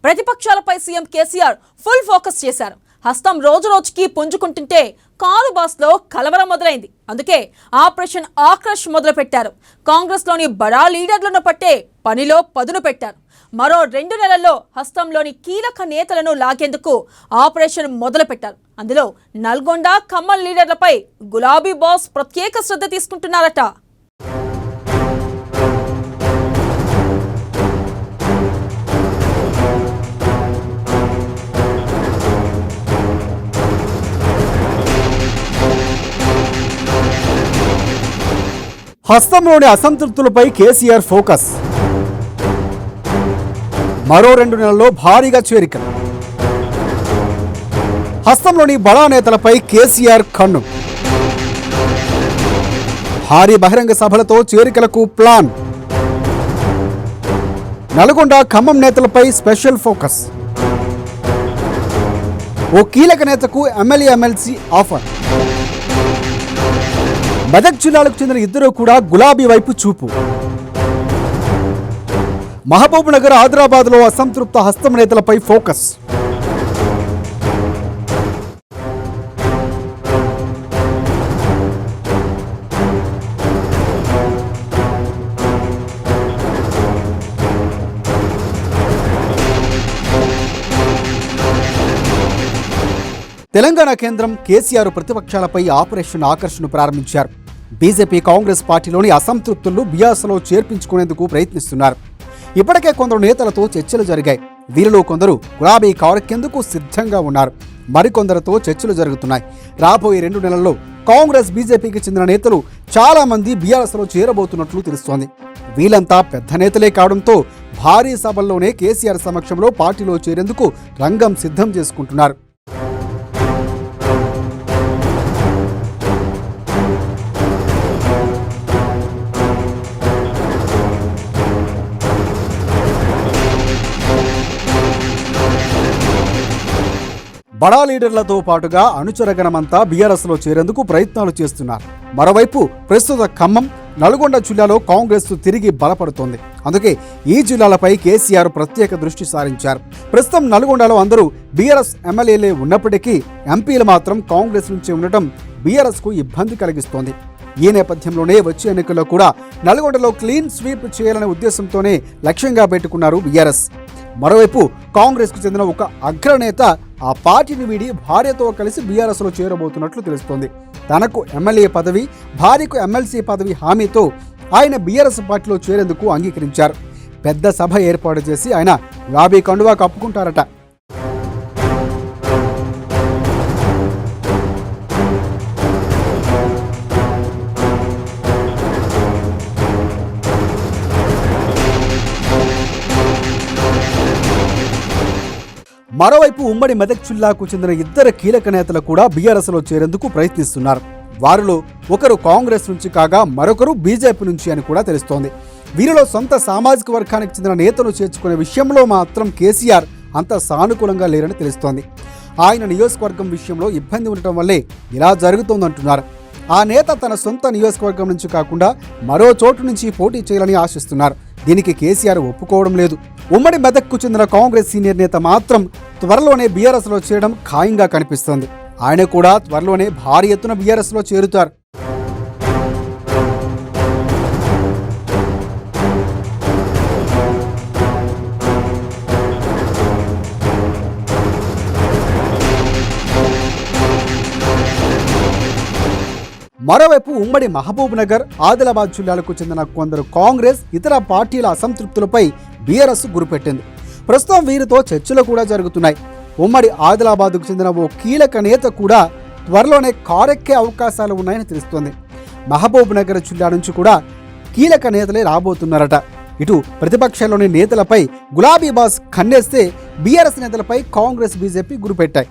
ప్రతిపక్షాలపై CM KCR full focus చేశారు. హస్తం రోజు రోజుకి పుంజుకుంటుంటే కారు బాస్లో కలవరం మొదలైంది. అందుకే ఆపరేషన్ ఆక్రోష్ మొదలు పెట్టారు. కాంగ్రెస్లోని బడా లీడర్లను పట్టే పనిలో పదును పెట్టారు. మరో 2 నెలల్లో హస్తంలోని కీలక నేతలను లాగేందుకు ఆపరేషన్ మొదలు పెట్టారు. అందులో నల్గొండ, ఖమ్మం లీడర్లపై గులాబీ బాస్ ప్రత్యేక శ్రద్ధ తీసుకుంటున్నారట. హస్తంలోని అసంతృప్తులపై కేసీఆర్ ఫోకస్. మరో 2 నెలల్లో భారీగా చేరిక. హస్తంలోని బడా నేతలపై కేసీఆర్ కన్ను. భారీ బహిరంగ సభలతో చేరికలకు ప్లాన్. నల్గొండ, ఖమ్మం నేతలపై స్పెషల్ ఫోకస్. ఓ కీలక నేతకు ఎమ్మెల్యే, ఎమ్మెల్సీ ఆఫర్. మెదక్ జిల్లాలకు చెందిన 2 కూడా గులాబీ వైపు చూపు. మహబూబ్ నగర్, ఆదిలాబాద్లో అసంతృప్త హస్తం నేతలపై ఫోకస్. తెలంగాణ కేంద్రం కేసీఆర్ ప్రతిపక్షాలపై ఆపరేషన్ ఆకర్షను ప్రారంభించారు. బీజేపీ, కాంగ్రెస్ పార్టీలోని అసంతృప్తులు బీఆర్ఎస్లో చేర్పించుకునేందుకు ప్రయత్నిస్తున్నారు. ఇప్పటికే కొందరు నేతలతో చర్చలు జరిగాయి. వీరిలో కొందరు గులాబీ కారెక్కేందుకు సిద్ధంగా ఉన్నారు. మరికొందరితో చర్చలు జరుగుతున్నాయి. రాబోయే 2 నెలల్లో కాంగ్రెస్, బీజేపీకి చెందిన నేతలు చాలా మంది బీఆర్ఎస్లో చేరబోతున్నట్లు తెలుస్తోంది. వీళ్ళంతా పెద్ద నేతలే కావడంతో భారీ సభల్లోనే కేసీఆర్ సమక్షంలో పార్టీలో చేరేందుకు రంగం సిద్ధం చేసుకుంటున్నారు. బడా లీడర్లతో పాటుగా అనుచరగణమంతా బీఆర్ఎస్లో చేరేందుకు ప్రయత్నాలు చేస్తున్నారు. మరోవైపు ప్రస్తుత ఖమ్మం, నల్గొండ జిల్లాలో కాంగ్రెస్ తిరిగి బలపడుతోంది. అందుకే ఈ జిల్లాలపై కేసీఆర్ ప్రత్యేక దృష్టి సారించారు. ప్రస్తుతం నల్గొండలో అందరూ బీఆర్ఎస్ ఎమ్మెల్యేలే ఉన్నప్పటికీ ఎంపీలు మాత్రం కాంగ్రెస్ నుంచి ఉండటం బీఆర్ఎస్కు ఇబ్బంది కలిగిస్తోంది. ఈ నేపథ్యంలోనే వచ్చే ఎన్నికల్లో కూడా నల్గొండలో క్లీన్ స్వీప్ చేయాలనే ఉద్దేశంతోనే లక్ష్యంగా పెట్టుకున్నారు బీఆర్ఎస్. మరోవైపు కాంగ్రెస్కు చెందిన ఒక అగ్రనేత ఆ పార్టీని వీడి భార్యతో కలిసి బీఆర్ఎస్లో చేరబోతున్నట్లు తెలుస్తోంది. తనకు ఎమ్మెల్యే పదవి, భార్యకు ఎమ్మెల్సీ పదవి హామీతో ఆయన బీఆర్ఎస్ పార్టీలో చేరేందుకు అంగీకరించారు. పెద్ద సభ ఏర్పాటు చేసి ఆయన గులాబీ కండువా కప్పుకుంటారట. మరోవైపు ఉమ్మడి మెదక్ జిల్లాకు చెందిన 2 కీలక నేతలు కూడా బీఆర్ఎస్లో చేరేందుకు ప్రయత్నిస్తున్నారు. వారిలో ఒకరు కాంగ్రెస్ నుంచి కాగా మరొకరు బీజేపీ నుంచి అని కూడా తెలుస్తోంది. వీరిలో సొంత సామాజిక వర్గానికి చెందిన నేతను చేర్చుకునే విషయంలో మాత్రం కేసీఆర్ అంత సానుకూలంగా లేరని తెలుస్తోంది. ఆయన నియోజకవర్గం విషయంలో ఇబ్బంది ఉండటం వల్లే ఇలా జరుగుతోందంటున్నారు. ఆ నేత తన సొంత నియోజకవర్గం నుంచి కాకుండా మరో చోటు నుంచి పోటీ చేయాలని ఆశిస్తున్నారు. దీనికి కేసీఆర్ ఒప్పుకోవడం లేదు. ఉమ్మడి మెదక్కు చెందిన కాంగ్రెస్ సీనియర్ నేత మాత్రం త్వరలోనే బీఆర్ఎస్లో చేరడం ఖాయంగా కనిపిస్తోంది. ఆయన కూడా త్వరలోనే భారీ ఎత్తున బీఆర్ఎస్లో చేరుతారు. మరోవైపు ఉమ్మడి మహబూబ్ నగర్, ఆదిలాబాద్ జిల్లాలకు చెందిన కొందరు కాంగ్రెస్, ఇతర పార్టీల అసంతృప్తులపై బీఆర్ఎస్ గురిపెట్టింది. ప్రస్తుతం వీరితో చర్చలు కూడా జరుగుతున్నాయి. ఉమ్మడి ఆదిలాబాద్కు చెందిన ఓ కీలక నేత కూడా త్వరలోనే కారెక్కే అవకాశాలు ఉన్నాయని తెలుస్తోంది. మహబూబ్ నగర్ జిల్లా నుంచి కూడా కీలక నేతలే రాబోతున్నారట. ఇటు ప్రతిపక్షాల్లోని నేతలపై గులాబీ బాస్ కన్నేస్తే బీఆర్ఎస్ నేతలపై కాంగ్రెస్, బీజేపీ గురిపెట్టాయి.